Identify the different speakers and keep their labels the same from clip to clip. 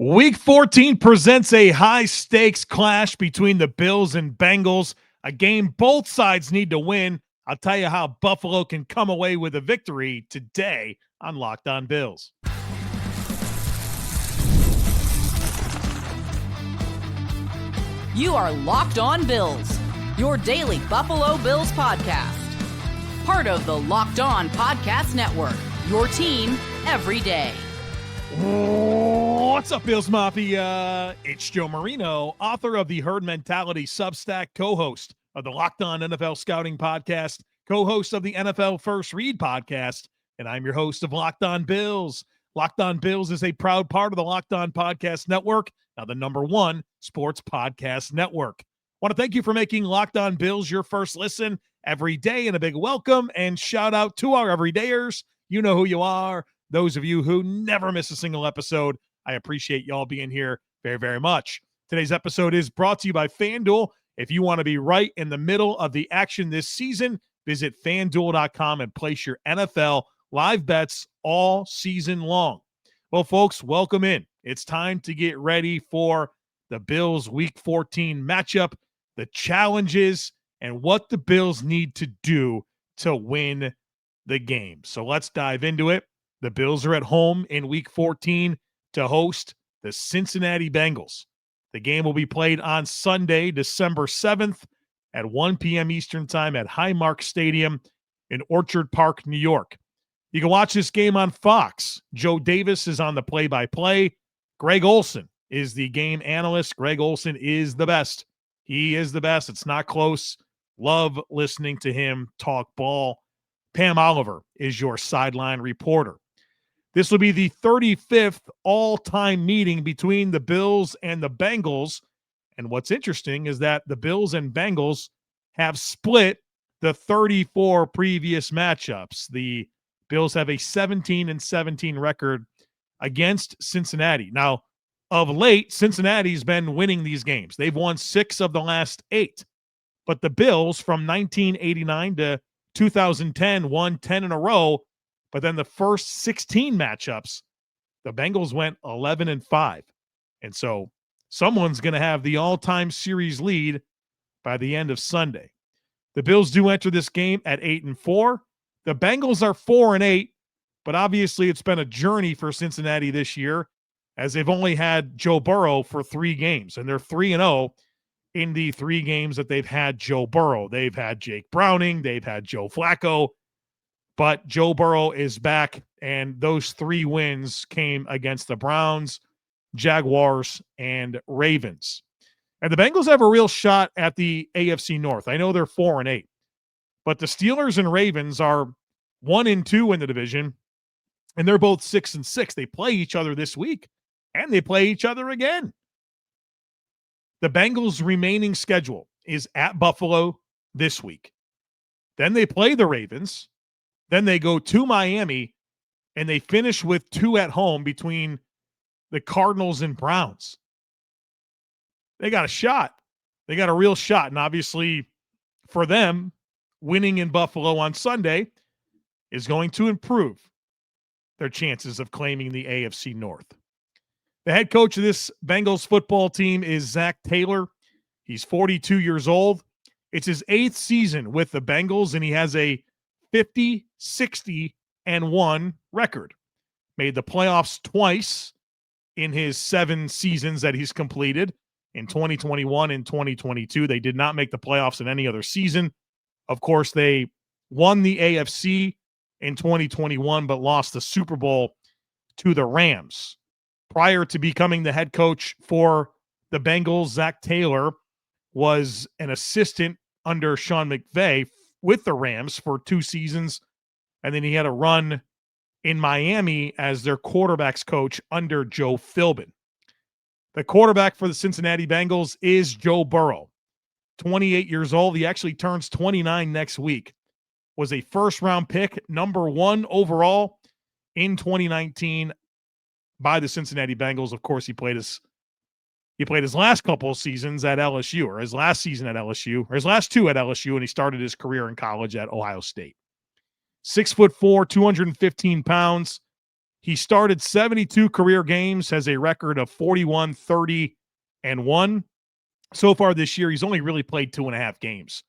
Speaker 1: Week 14 presents a high-stakes clash between the Bills and Bengals, a game both sides need to win. I'll tell you how Buffalo can come away with a victory today on Locked On Bills.
Speaker 2: You are Locked On Bills, your daily Buffalo Bills podcast. Part of the Locked On Podcast Network, your team every day.
Speaker 1: What's up, Bills Mafia? It's Joe Marino, author of the Herd Mentality Substack, co-host of the Locked On NFL Scouting Podcast, co-host of the NFL First Read Podcast, and I'm your host of Locked On Bills. Locked On Bills is a proud part of the Locked On Podcast Network, now the #1 sports podcast network. I want to thank you for making Locked On Bills your first listen every day, and a big welcome and shout out to our everydayers. You know who you are. Those of you who never miss a single episode, I appreciate y'all being here very, very much. Today's episode is brought to you by FanDuel. If you want to be right in the middle of the action this season, visit FanDuel.com and place your NFL live bets all season long. Well, folks, welcome in. It's time to get ready for the Bills Week 14 matchup, the challenges, and what the Bills need to do to win the game. So let's dive into it. The Bills are at home in Week 14 to host the Cincinnati Bengals. The game will be played on Sunday, December 7th at 1 p.m. Eastern Time at Highmark Stadium in Orchard Park, New York. You can watch this game on Fox. Joe Davis is on the play-by-play. Greg Olsen is the game analyst. Greg Olsen is the best. He is the best. It's not close. Love listening to him talk ball. Pam Oliver is your sideline reporter. This will be the 35th all-time meeting between the Bills and the Bengals. And what's interesting is that the Bills and Bengals have split the 34 previous matchups. The Bills have a 17-17 record against Cincinnati. Now, of late, Cincinnati's been winning these games. They've won 6 of the last 8. But the Bills from 1989 to 2010 won 10 in a row. But then the first 16 matchups, the Bengals went 11-5. And so someone's going to have the all-time series lead by the end of Sunday. The Bills do enter this game at 8-4. The Bengals are 4-8, but obviously it's been a journey for Cincinnati this year as they've only had Joe Burrow for 3 games, and they're 3-0 in the 3 games that they've had Joe Burrow. They've had Jake Browning, they've had Joe Flacco, but Joe Burrow is back, and those 3 wins came against the Browns, Jaguars, and Ravens. And the Bengals have a real shot at the AFC North. I know they're 4-8, but the Steelers and Ravens are 1-2 in the division, and they're both 6-6. They play each other this week, and they play each other again. The Bengals' remaining schedule is at Buffalo this week. Then they play the Ravens. Then they go to Miami, and they finish with 2 at home between the Cardinals and Browns. They got a shot. They got a real shot. And obviously, for them, winning in Buffalo on Sunday is going to improve their chances of claiming the AFC North. The head coach of this Bengals football team is Zach Taylor. He's 42 years old. It's his 8th season with the Bengals, and he has a 50-60-1 record. Made the playoffs twice in his 7 seasons that he's completed. In 2021 and 2022, they did not make the playoffs in any other season. Of course, they won the AFC in 2021, but lost the Super Bowl to the Rams. Prior to becoming the head coach for the Bengals, Zach Taylor was an assistant under Sean McVay with the Rams for 2 seasons, and then he had a run in Miami as their quarterbacks coach under Joe Philbin. The quarterback for the Cincinnati Bengals is Joe Burrow, 28 years old. He actually turns 29 next week. Was a first-round pick, number 1 overall in 2019 by the Cincinnati Bengals. Of course, he played his last couple of seasons at LSU, or his last season at LSU, or his last 2 at LSU, and he started his career in college at Ohio State. 6'4", 215 pounds. He started 72 career games, has a record of 41, 30, and 1. So far this year, he's only really played 2.5 games.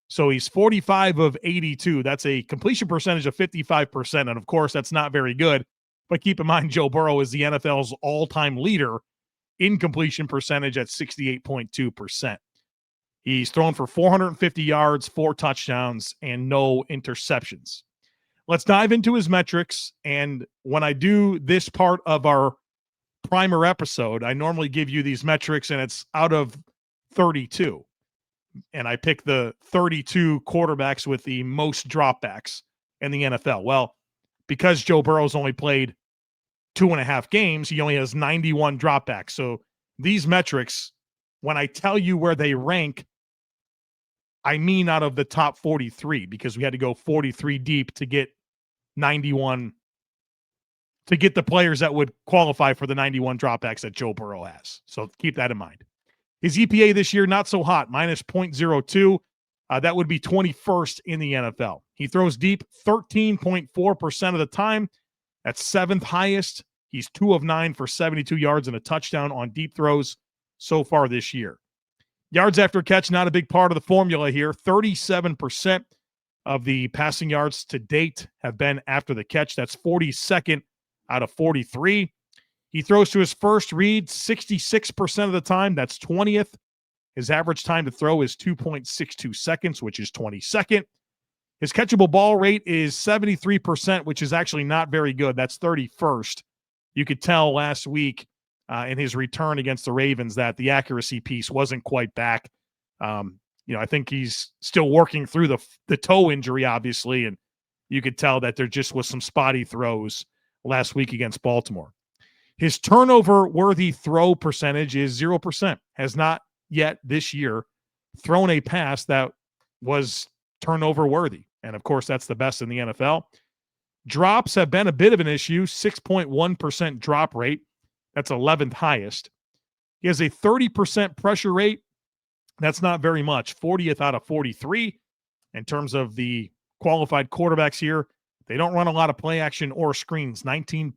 Speaker 1: So he's 45 of 82. That's a completion percentage of 55%. And of course, that's not very good. But keep in mind, Joe Burrow is the NFL's all-time leader in completion percentage at 68.2%. He's thrown for 450 yards, 4 touchdowns, and no interceptions. Let's dive into his metrics. And when I do this part of our primer episode, I normally give you these metrics, and it's out of 32. And I pick the 32 quarterbacks with the most dropbacks in the NFL. Well, because Joe Burrow's only played 2.5 games, he only has 91 dropbacks. So these metrics, when I tell you where they rank, I mean out of the top 43, because we had to go 43 deep to get 91, to get the players that would qualify for the 91 dropbacks that Joe Burrow has. So keep that in mind. His EPA this year, not so hot, minus 0.02. That would be 21st in the NFL. He throws deep 13.4% of the time. That's 7th highest. He's 2 of 9 for 72 yards and a touchdown on deep throws so far this year. Yards after catch, not a big part of the formula here. 37% of the passing yards to date have been after the catch. That's 42nd out of 43. He throws to his first read 66% of the time. That's 20th. His average time to throw is 2.62 seconds, which is 22nd. His catchable ball rate is 73%, which is actually not very good. That's 31st. You could tell last week in his return against the Ravens that the accuracy piece wasn't quite back. I think he's still working through the toe injury, obviously, and you could tell that there just was some spotty throws last week against Baltimore. His turnover-worthy throw percentage is 0%. Has not yet this year thrown a pass that was turnover-worthy. And, of course, that's the best in the NFL. Drops have been a bit of an issue, 6.1% drop rate. That's 11th highest. He has a 30% pressure rate. That's not very much, 40th out of 43. In terms of the qualified quarterbacks here, they don't run a lot of play action or screens. 19%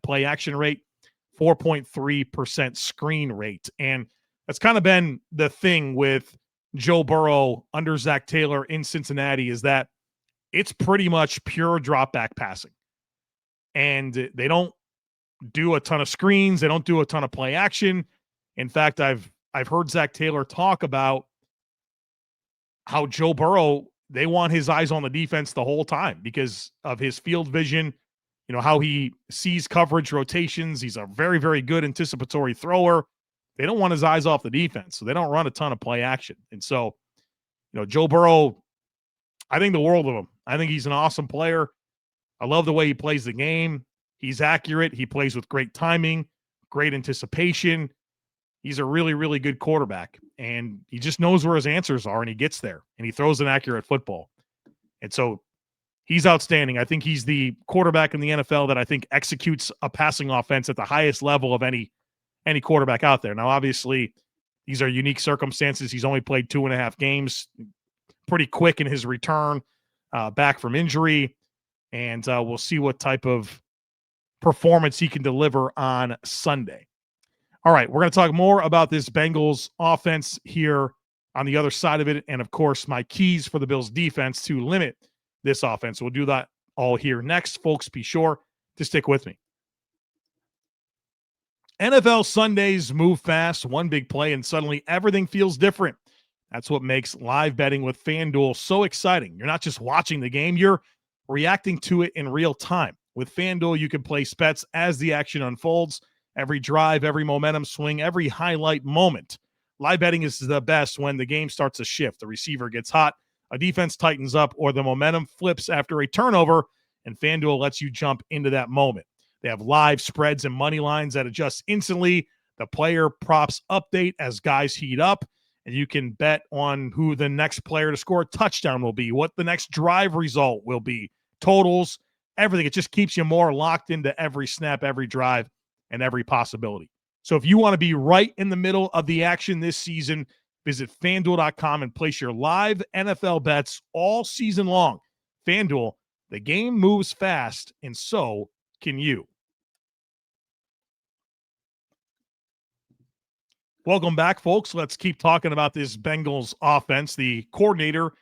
Speaker 1: play action rate, 4.3% screen rate. And that's kind of been the thing with Joe Burrow under Zach Taylor in Cincinnati, is that it's pretty much pure drop back passing. And they don't do a ton of screens. They don't do a ton of play action. In fact, I've heard Zach Taylor talk about how Joe Burrow, they want his eyes on the defense the whole time because of his field vision, how he sees coverage rotations. He's a very, very good anticipatory thrower. They don't want his eyes off the defense, so they don't run a ton of play action. And so, Joe Burrow, I think the world of him. I think he's an awesome player. I love the way he plays the game. He's accurate. He plays with great timing, great anticipation. He's a really, really good quarterback, and he just knows where his answers are, and he gets there, and he throws an accurate football. And so he's outstanding. I think he's the quarterback in the NFL that I think executes a passing offense at the highest level of any quarterback out there. Now, obviously, these are unique circumstances. He's only played 2.5 games, pretty quick in his return back from injury, and we'll see what type of performance he can deliver on Sunday. All right, we're going to talk more about this Bengals offense here on the other side of it, and of course, my keys for the Bills defense to limit this offense. We'll do that all here next, folks. Be sure to stick with me. NFL Sundays move fast, one big play, and suddenly everything feels different. That's what makes live betting with FanDuel so exciting. You're not just watching the game, you're reacting to it in real time. With FanDuel, you can place bets as the action unfolds. Every drive, every momentum swing, every highlight moment. Live betting is the best when the game starts to shift. The receiver gets hot, a defense tightens up, or the momentum flips after a turnover, and FanDuel lets you jump into that moment. They have live spreads and money lines that adjust instantly. The player props update as guys heat up, and you can bet on who the next player to score a touchdown will be, what the next drive result will be, totals, everything. It just keeps you more locked into every snap, every drive, and every possibility. So if you want to be right in the middle of the action this season, visit FanDuel.com and place your live NFL bets all season long. FanDuel, the game moves fast, and so can you. Welcome back, folks. Let's keep talking about this Bengals offense. The coordinator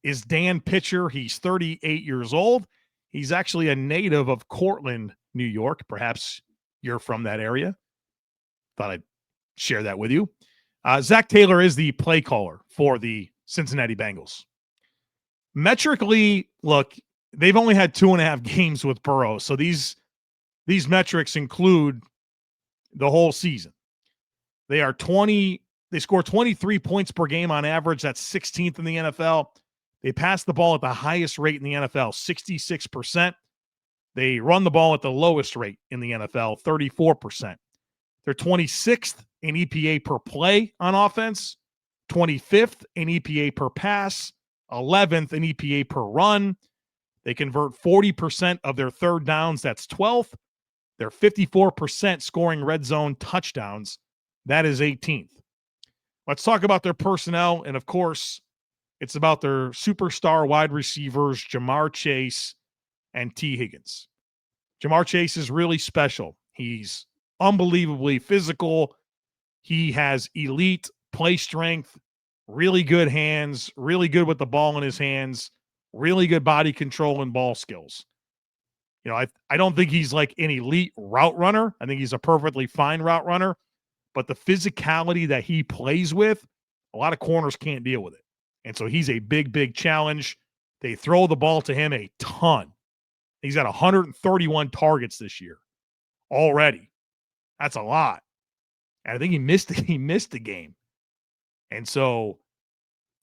Speaker 1: is Dan Pitcher. He's 38 years old. He's actually a native of Cortland, New York. Perhaps you're from that area. Thought I'd share that with you. Zach Taylor is the play caller for the Cincinnati Bengals. Metrically, look, they've only had 2.5 games with Burrow, so these metrics include the whole season. They score 23 points per game on average. That's 16th in the NFL. They pass the ball at the highest rate in the NFL, 66%. They run the ball at the lowest rate in the NFL, 34%. They're 26th in EPA per play on offense, 25th in EPA per pass, 11th in EPA per run. They convert 40% of their third downs. That's 12th. They're 54% scoring red zone touchdowns. That is 18th. Let's talk about their personnel. And of course, it's about their superstar wide receivers, Jamar Chase and T. Higgins. Jamar Chase is really special. He's unbelievably physical. He has elite play strength, really good hands, really good with the ball in his hands, really good body control and ball skills. You know, I don't think he's like an elite route runner. I think he's a perfectly fine route runner. But the physicality that he plays with, a lot of corners can't deal with it. And so he's a big, big challenge. They throw the ball to him a ton. He's got 131 targets this year already. That's a lot. And I think he missed a game. And so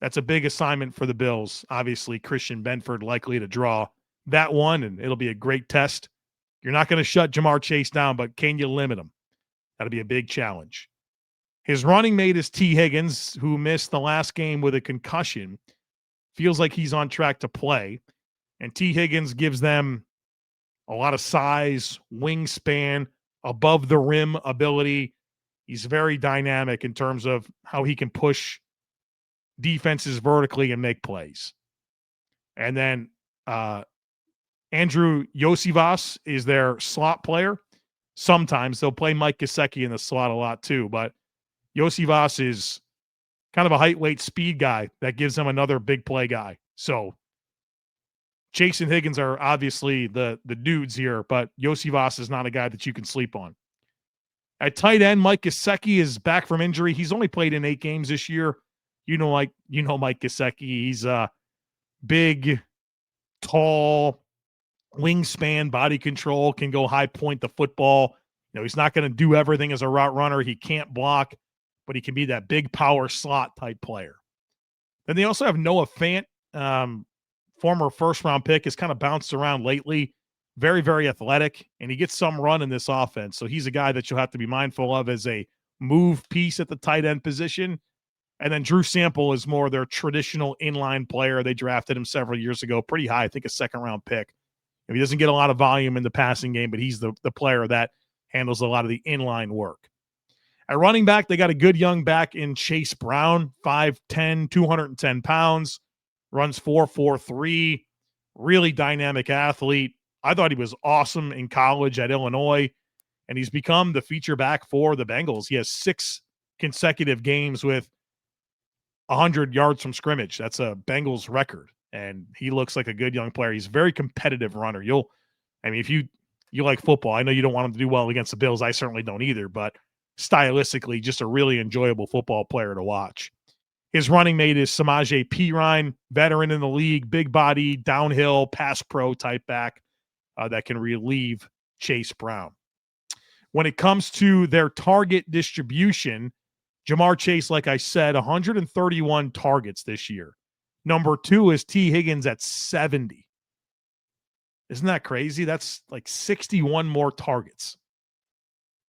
Speaker 1: that's a big assignment for the Bills. Obviously, Christian Benford likely to draw that one, and it'll be a great test. You're not going to shut Jamar Chase down, but can you limit him? That'll be a big challenge. His running mate is T. Higgins, who missed the last game with a concussion. Feels like he's on track to play. And T. Higgins gives them a lot of size, wingspan, above the rim ability. He's very dynamic in terms of how he can push defenses vertically and make plays. And then Andrew Iosivas is their slot player. Sometimes they'll play Mike Gesicki in the slot a lot too, but Iosivas is kind of a height, weight, speed guy that gives them another big play guy. So Chase and Higgins are obviously the dudes here, but Iosivas is not a guy that you can sleep on. At tight end, Mike Gesicki is back from injury. He's only played in 8 games this year. You know Mike Gesicki. He's big, tall, wingspan, body control, can go high point the football. You know, he's not going to do everything as a route runner. He can't block, but he can be that big power slot type player. Then they also have Noah Fant, former first-round pick, has kind of bounced around lately. Very, very athletic, and he gets some run in this offense. So he's a guy that you'll have to be mindful of as a move piece at the tight end position. And then Drew Sample is more their traditional inline player. They drafted him several years ago, pretty high, I think a second-round pick. He doesn't get a lot of volume in the passing game, but he's the player that handles a lot of the inline work. At running back, they got a good young back in Chase Brown, 5'10", 210 pounds, runs 4.43, really dynamic athlete. I thought he was awesome in college at Illinois, and he's become the feature back for the Bengals. He has 6 consecutive games with 100 yards from scrimmage. That's a Bengals record, and he looks like a good young player. He's a very competitive runner. If you like football, I know you don't want him to do well against the Bills. I certainly don't either, but stylistically, just a really enjoyable football player to watch. His running mate is Samaje Perine, veteran in the league, big body, downhill, pass pro type back that can relieve Chase Brown. When it comes to their target distribution, Jamar Chase, like I said, 131 targets this year. Number 2 is T. Higgins at 70. Isn't that crazy? That's like 61 more targets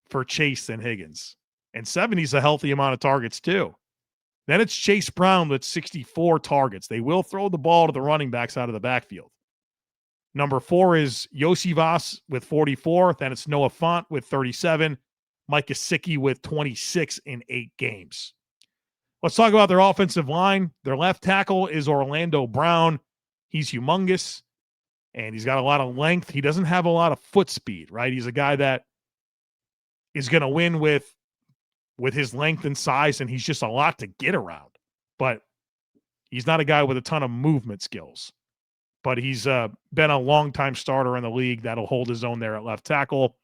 Speaker 1: for Chase than Higgins. And 70 is a healthy amount of targets too. Then it's Chase Brown with 64 targets. They will throw the ball to the running backs out of the backfield. Number 4 is Iosivas with 44. Then it's Noah Fant with 37. Mike Gesicki with 26 in 8 games. Let's talk about their offensive line. Their left tackle is Orlando Brown. He's humongous, and he's got a lot of length. He doesn't have a lot of foot speed, right? He's a guy that is going to win with with his length and size, and he's just a lot to get around. But he's not a guy with a ton of movement skills. But he's been a long-time starter in the league that'll hold his own there at left tackle.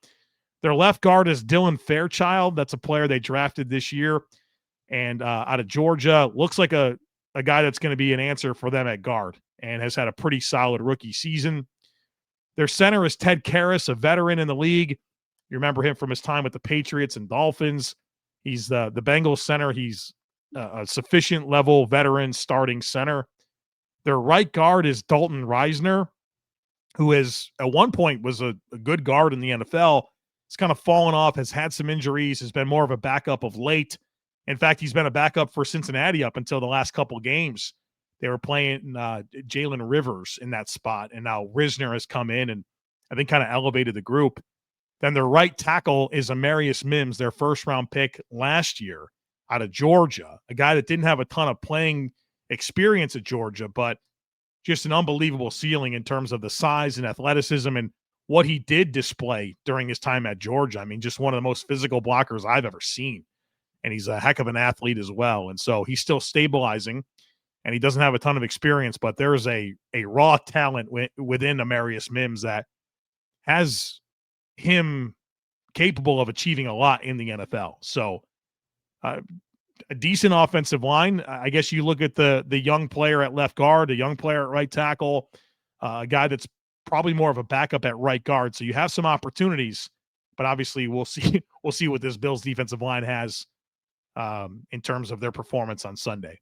Speaker 1: Their left guard is Dylan Fairchild. That's a player they drafted this year. And out of Georgia, looks like a guy that's going to be an answer for them at guard and has had a pretty solid rookie season. Their center is Ted Karras, a veteran in the league. You remember him from his time with the Patriots and Dolphins. He's the Bengals center. He's a sufficient level veteran starting center. Their right guard is Dalton Reisner, who is at one point was a good guard in the NFL. He's kind of fallen off, has had some injuries, has been more of a backup of late. In fact, he's been a backup for Cincinnati up until the last couple games. They were playing Jalen Rivers in that spot, and now Risner has come in and I think kind of elevated the group. Then their right tackle is Amarius Mims, their first-round pick last year out of Georgia, a guy that didn't have a ton of playing experience at Georgia, but just an unbelievable ceiling in terms of the size and athleticism and what he did display during his time at Georgia. I mean, just one of the most physical blockers I've ever seen. And he's a heck of an athlete as well. And so he's still stabilizing, and he doesn't have a ton of experience, but there's a raw talent within Amarius Mims that has him capable of achieving a lot in the NFL. So a decent offensive line. I guess you look at the young player at left guard, a young player at right tackle, a guy that's probably more of a backup at right guard. So you have some opportunities, but obviously we'll see what this Bills defensive line has in terms of their performance on Sunday.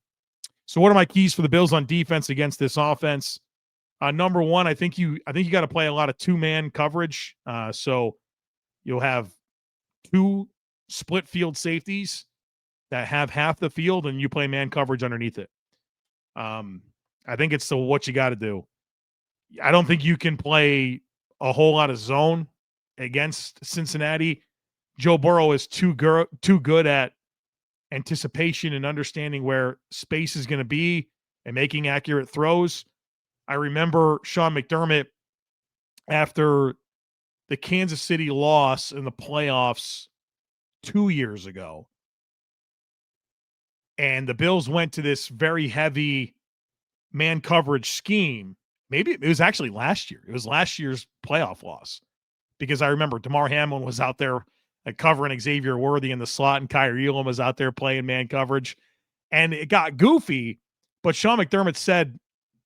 Speaker 1: So what are my keys for the Bills on defense against this offense? Number one, I think you got to play a lot of two-man coverage. So you'll have two split field safeties that have half the field, and you play man coverage underneath it. I think it's still what you got to do. I don't think you can play a whole lot of zone against Cincinnati. Joe Burrow is too good at anticipation and understanding where space is going to be and making accurate throws. I remember Sean McDermott after the Kansas City loss in the playoffs 2 years ago. And the Bills went to this very heavy man coverage scheme. Maybe it was actually last year. It was last year's playoff loss, because I remember Damar Hamlin was out there covering Xavier Worthy in the slot, and Kyrie Elam was out there playing man coverage. And it got goofy, but Sean McDermott said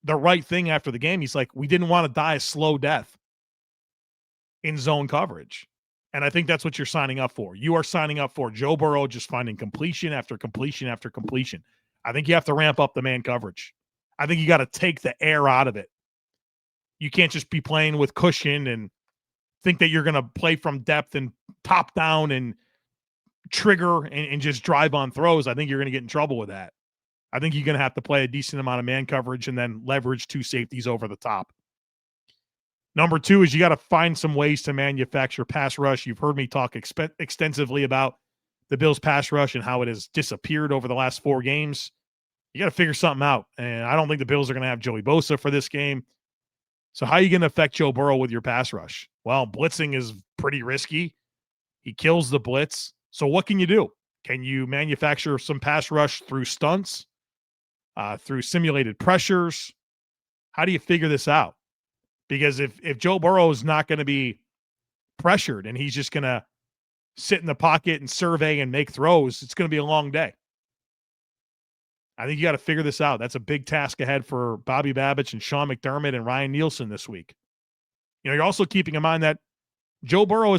Speaker 1: the right thing after the game. He's like, we didn't want to die a slow death in zone coverage. And I think that's what you're signing up for. You are signing up for Joe Burrow just finding completion after completion after completion. I think you have to ramp up the man coverage. I think you got to take the air out of it. You can't just be playing with cushion and think that you're going to play from depth and top down and trigger and just drive on throws. I think you're going to get in trouble with that. I think you're going to have to play a decent amount of man coverage and then leverage two safeties over the top. Number two is you got to find some ways to manufacture pass rush. You've heard me talk extensively about the Bills' pass rush and how it has disappeared over the last 4 games. You got to figure something out. And I don't think the Bills are going to have Joey Bosa for this game. So how are you going to affect Joe Burrow with your pass rush? Well, blitzing is pretty risky. He kills the blitz. So what can you do? Can you manufacture some pass rush through stunts, through simulated pressures? How do you figure this out? Because if Joe Burrow is not going to be pressured and he's just going to sit in the pocket and survey and make throws, it's going to be a long day. I think you got to figure this out. That's a big task ahead for Bobby Babich and Sean McDermott and Ryan Nielsen this week. You know, you're also keeping in mind that Joe Burrow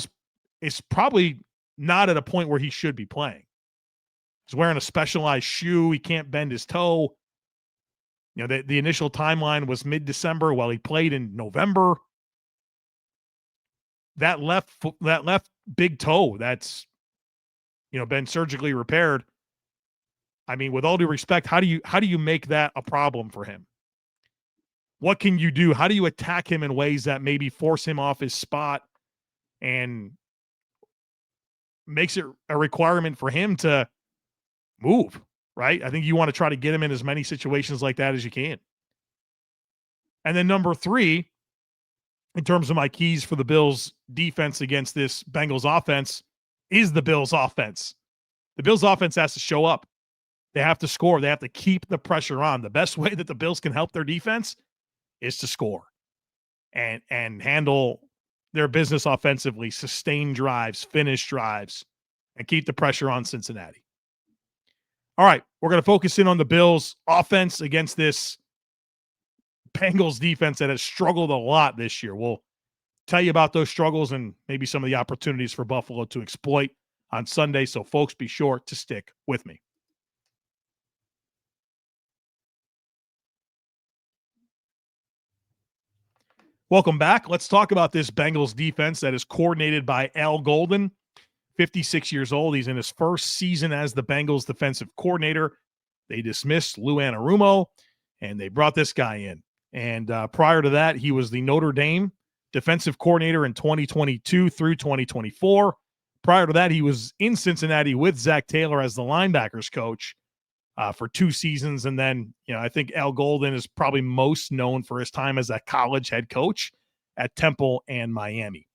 Speaker 1: is probably not at a point where he should be playing. He's wearing a specialized shoe. He can't bend his toe. You know, the initial timeline was mid-December. While he played in November. That left big toe that's, you know, been surgically repaired. I mean, with all due respect, how do you make that a problem for him? What can you do? How do you attack him in ways that maybe force him off his spot and makes it a requirement for him to move, right? I think you want to try to get him in as many situations like that as you can. And then number 3, in terms of my keys for the Bills defense against this Bengals offense, is the Bills offense. The Bills offense has to show up. They have to score. They have to keep the pressure on. The best way that the Bills can help their defense is to score and handle their business offensively, sustain drives, finish drives, and keep the pressure on Cincinnati. All right, we're going to focus in on the Bills' offense against this Bengals defense that has struggled a lot this year. We'll tell you about those struggles and maybe some of the opportunities for Buffalo to exploit on Sunday. So, folks, be sure to stick with me. Welcome back. Let's talk about this Bengals defense that is coordinated by Al Golden, 56 years old. He's in his first season as the Bengals defensive coordinator. They dismissed Lou Anarumo, and they brought this guy in. And prior to that, he was the Notre Dame defensive coordinator in 2022 through 2024. Prior to that, he was in Cincinnati with Zach Taylor as the linebackers coach for 2 seasons. And then, I think Al Golden is probably most known for his time as a college head coach at Temple and Miami.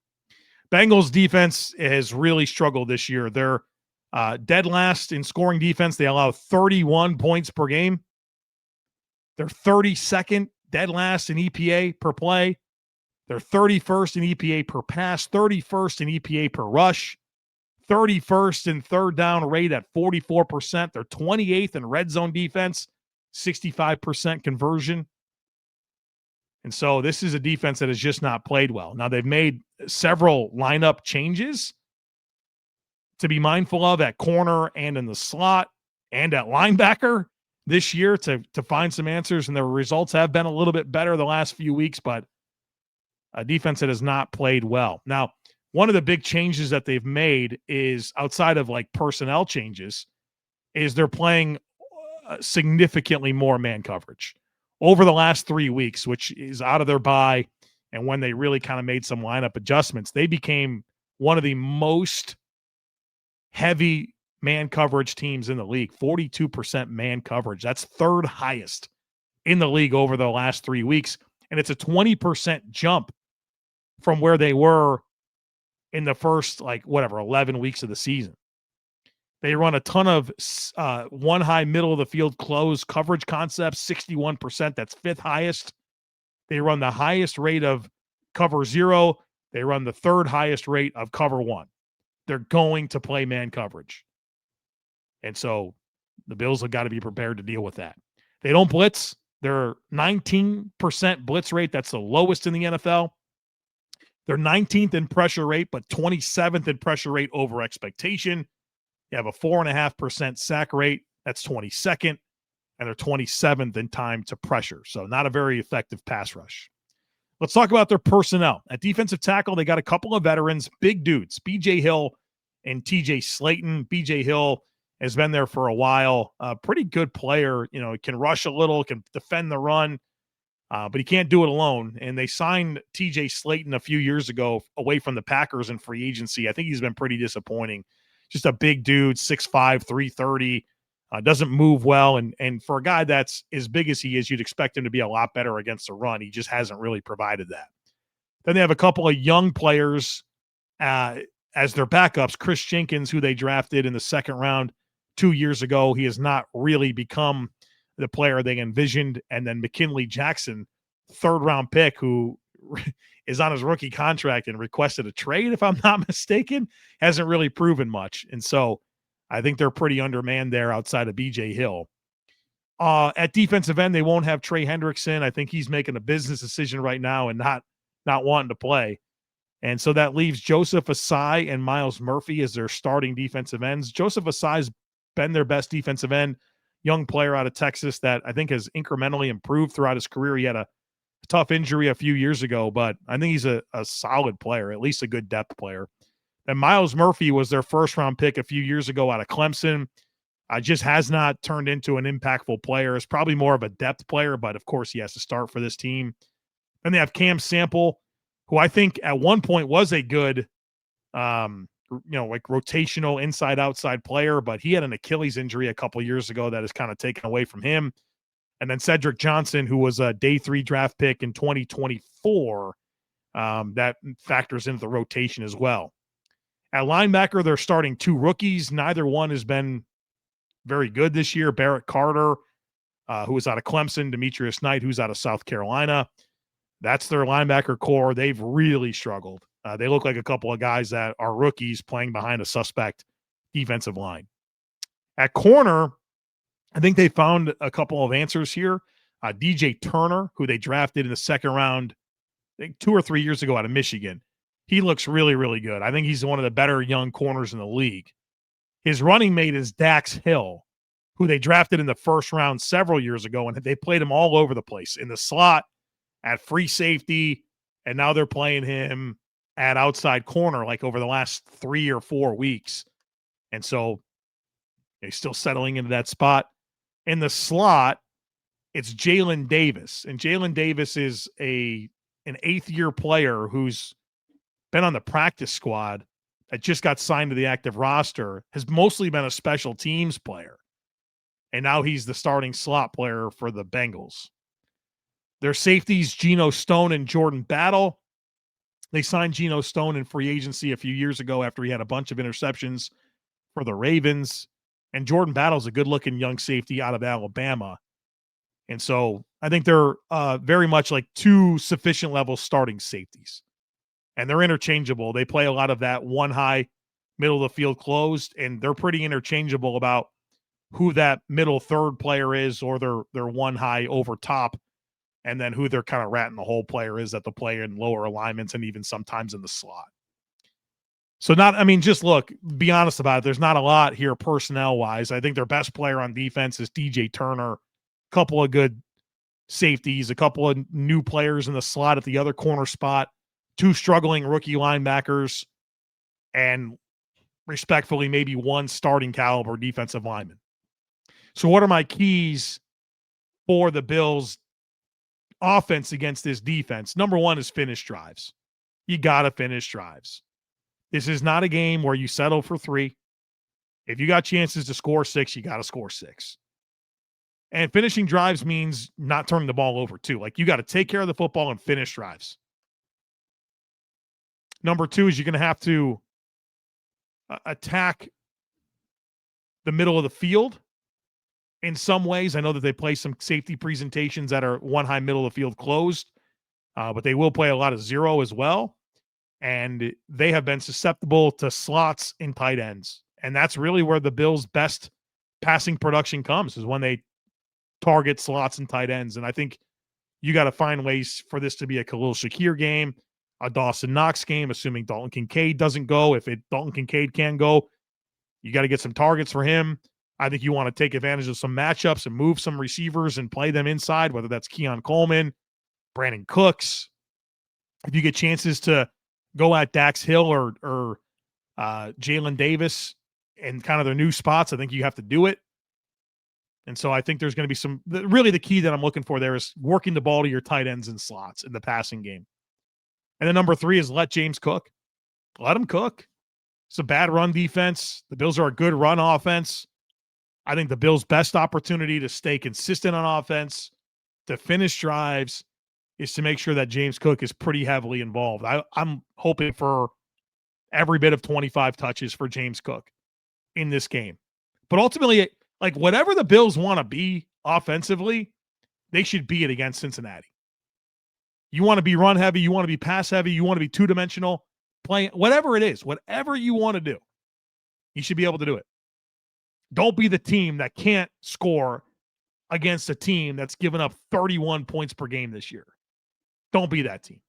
Speaker 1: Bengals defense has really struggled this year. They're dead last in scoring defense. They allow 31 points per game. They're 32nd dead last in EPA per play. They're 31st in EPA per pass, 31st in EPA per rush, 31st in third down rate at 44%. They're 28th in red zone defense, 65% conversion. And so this is a defense that has just not played well. Now, they've made several lineup changes to be mindful of at corner and in the slot and at linebacker this year to find some answers, and their results have been a little bit better the last few weeks, but a defense that has not played well. Now, one of the big changes that they've made is, outside of like personnel changes, is they're playing significantly more man coverage over the last 3 weeks, which is out of their bye. And when they really kind of made some lineup adjustments, they became one of the most heavy man coverage teams in the league, 42% man coverage. That's third highest in the league over the last 3 weeks. And it's a 20% jump from where they were in the first, 11 weeks of the season. They run a ton of one high middle of the field close coverage concepts, 61%. That's fifth highest. They run the highest rate of cover 0. They run the third highest rate of cover 1. They're going to play man coverage. And so the Bills have got to be prepared to deal with that. They don't blitz. They're 19% blitz rate. That's the lowest in the NFL. They're 19th in pressure rate, but 27th in pressure rate over expectation. You have a 4.5% sack rate. That's 22nd. And they're 27th in time to pressure. So not a very effective pass rush. Let's talk about their personnel. At defensive tackle, they got a couple of veterans, big dudes, B.J. Hill and T.J. Slayton. B.J. Hill has been there for a while. A pretty good player. Can rush a little, can defend the run. But he can't do it alone. And they signed T.J. Slayton a few years ago away from the Packers in free agency. I think he's been pretty disappointing. Just a big dude, 6'5", 330, doesn't move well. And for a guy that's as big as he is, you'd expect him to be a lot better against the run. He just hasn't really provided that. Then they have a couple of young players as their backups. Chris Jenkins, who they drafted in the second round 2 years ago. He has not really become the player they envisioned. And then McKinley Jackson, third-round pick, who is on his rookie contract and requested a trade, if I'm not mistaken, hasn't really proven much. And so I think they're pretty undermanned there outside of B.J. Hill. At defensive end, they won't have Trey Hendrickson. I think he's making a business decision right now and not wanting to play. And so that leaves Joseph Asai and Miles Murphy as their starting defensive ends. Joseph Asai's been their best defensive end, young player out of Texas that I think has incrementally improved throughout his career. He had a tough injury a few years ago, but I think he's a solid player, at least a good depth player. And Miles Murphy was their first-round pick a few years ago out of Clemson. Just has not turned into an impactful player. Is probably more of a depth player, but of course he has to start for this team. Then they have Cam Sample, who I think at one point was a good, rotational inside-outside player, but he had an Achilles injury a couple years ago that is kind of taken away from him. And then Cedric Johnson, who was a day 3 draft pick in 2024, that factors into the rotation as well. At linebacker, they're starting 2 rookies. Neither one has been very good this year. Barrett Carter, who is out of Clemson, Demetrius Knight, who's out of South Carolina. That's their linebacker core. They've really struggled. They look like a couple of guys that are rookies playing behind a suspect defensive line. At corner, I think they found a couple of answers here. DJ Turner, who they drafted in the second round, I think 2 or 3 years ago out of Michigan. He looks really, really good. I think he's one of the better young corners in the league. His running mate is Dax Hill, who they drafted in the first round several years ago, and they played him all over the place, in the slot, at free safety, and now they're playing him at outside corner like over the last 3 or 4 weeks. And so he's still settling into that spot. In the slot, it's Jalen Davis, and Jalen Davis is an 8th-year player who's been on the practice squad that just got signed to the active roster, has mostly been a special teams player. And now he's the starting slot player for the Bengals. Their safeties, Geno Stone and Jordan Battle. They signed Geno Stone in free agency a few years ago after he had a bunch of interceptions for the Ravens. And Jordan Battle's a good-looking young safety out of Alabama. And so I think they're very much like 2 sufficient-level starting safeties. And they're interchangeable. They play a lot of that one high, middle of the field closed, and they're pretty interchangeable about who that middle third player is, or their one high over top, and then who their kind of rat in the hole player is that they'll play in lower alignments and even sometimes in the slot. So just look, be honest about it. There's not a lot here personnel-wise. I think their best player on defense is DJ Turner. A couple of good safeties, a couple of new players in the slot at the other corner spot, 2 struggling rookie linebackers, and respectfully, maybe 1 starting caliber defensive lineman. So what are my keys for the Bills' offense against this defense? Number 1 is finish drives. You got to finish drives. This is not a game where you settle for 3. If you got chances to score 6, you got to score 6. And finishing drives means not turning the ball over too. Like, you got to take care of the football and finish drives. Number 2 is you're going to have to attack the middle of the field in some ways. I know that they play some safety presentations that are one high, middle of the field closed, but they will play a lot of zero as well. And they have been susceptible to slots and tight ends. And that's really where the Bills' best passing production comes, is when they target slots and tight ends. And I think you got to find ways for this to be a Khalil Shakir game, a Dawson Knox game, assuming Dalton Kincaid doesn't go. If Dalton Kincaid can go, you got to get some targets for him. I think you want to take advantage of some matchups and move some receivers and play them inside, whether that's Keon Coleman, Brandon Cooks. If you get chances to go at Dax Hill or Jalen Davis and kind of their new spots, I think you have to do it. And so I think there's going to be really the key that I'm looking for there is working the ball to your tight ends and slots in the passing game. And then number 3 is let James cook. Let him cook. It's a bad run defense. The Bills are a good run offense. I think the Bills' best opportunity to stay consistent on offense, to finish drives, is to make sure that James Cook is pretty heavily involved. I'm hoping for every bit of 25 touches for James Cook in this game. But ultimately, like, whatever the Bills want to be offensively, they should be it against Cincinnati. You want to be run heavy, you want to be pass heavy, you want to be two-dimensional, playing, whatever it is, whatever you want to do, you should be able to do it. Don't be the team that can't score against a team that's given up 31 points per game this year. Don't be that team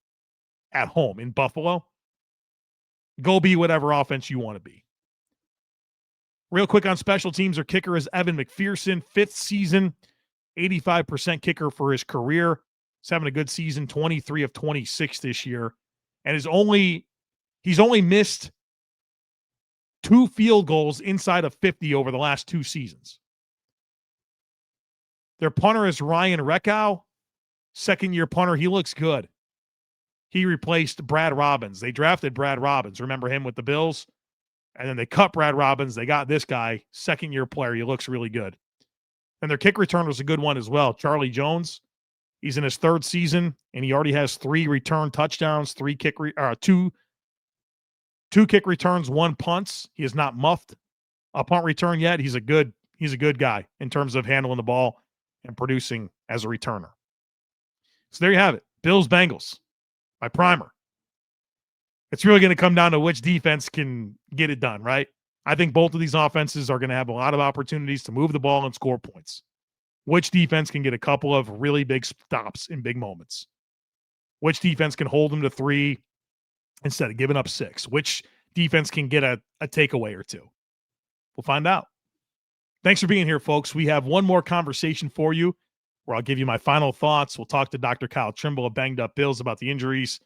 Speaker 1: at home in Buffalo. Go be whatever offense you want to be. Real quick on special teams, our kicker is Evan McPherson, 5th season, 85% kicker for his career. He's having a good season, 23 of 26 this year. And he's only missed 2 field goals inside of 50 over the last 2 seasons. Their punter is Ryan Reckow, 2nd-year punter. He looks good. He replaced Brad Robbins. They drafted Brad Robbins. Remember him with the Bills? And then they cut Brad Robbins. They got this guy, 2nd-year player. He looks really good. And their kick returner was a good one as well. Charlie Jones. He's in his 3rd season, and he already has 3 return touchdowns, 2 2 kick returns, 1 punts. He has not muffed a punt return yet. He's a good guy in terms of handling the ball and producing as a returner. So there you have it. Bills, Bengals, my primer. It's really going to come down to which defense can get it done, right? I think both of these offenses are going to have a lot of opportunities to move the ball and score points. Which defense can get a couple of really big stops in big moments? Which defense can hold them to 3 instead of giving up 6? Which defense can get a takeaway or 2? We'll find out. Thanks for being here, folks. We have one more conversation for you where I'll give you my final thoughts. We'll talk to Dr. Kyle Trimble of Banged Up Bills about the injuries.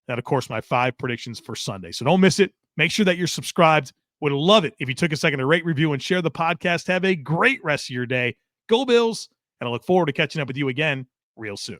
Speaker 1: And, of course, my 5 predictions for Sunday. So don't miss it. Make sure that you're subscribed. Would love it if you took a second to rate, review, and share the podcast. Have a great rest of your day. Go Bills, and I look forward to catching up with you again real soon.